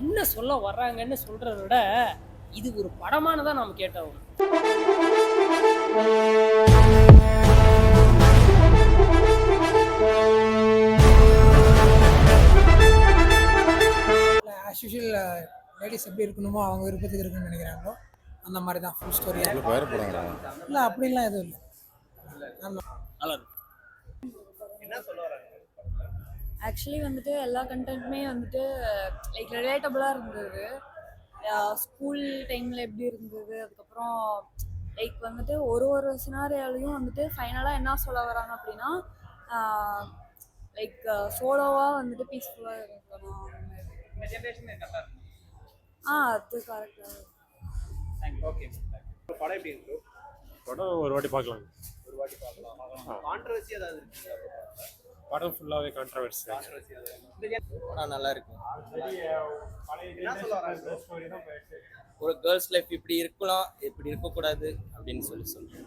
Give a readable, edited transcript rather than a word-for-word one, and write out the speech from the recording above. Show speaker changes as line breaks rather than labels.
என்ன சொல்ல வர்றாங்கன்னு சொல்றத விட இது ஒரு படமானதான் நாம கேட்டாகும்.
ஆஸ் யூஷுவல் லேடிஸ் எப்படி இருக்கணுமோ அவங்க விருப்பத்துக்கு இருக்குன்னு நினைக்கிறாங்களோ அந்த மாதிரி தான் ஃபுல் ஸ்டோரியாக இல்லை அப்படிலாம் எதுவும் இல்லை.
நல்லா இருக்கு.
ஆக்சுவலி வந்துட்டு எல்லா கண்டென்ட்டுமே வந்துட்டு லைக் ரிலேட்டபுளாக இருந்தது. ஸ்கூல் டைமில் எப்படி இருந்தது, அதுக்கப்புறம் லைக் வந்துட்டு ஒரு சினாரியாலையும் வந்துட்டு ஃபைனலாக என்ன சொல்ல வராங்க அப்படின்னா லைக் சோலோவாக வந்துட்டு பீஸ்ஃபுல்லாக இருக்கணும். அது கரெக்டாக.
படம் ஒரு வாட்டி பார்க்கலாம்.
கான்ட்ரோவர்சி ஏதாவது இருக்கு?
படம் ஃபுல்லாகவே கான்ட்ரவர்சி.
படம் நல்லா இருக்கு. என்ன சொல்ல வராங்க?
ஒரு கேர்ள்ஸ் லைஃப் இப்படி இருக்கலாம், இப்படி இருக்கக்கூடாது அப்படின்னு சொல்லி சொல்றேன்.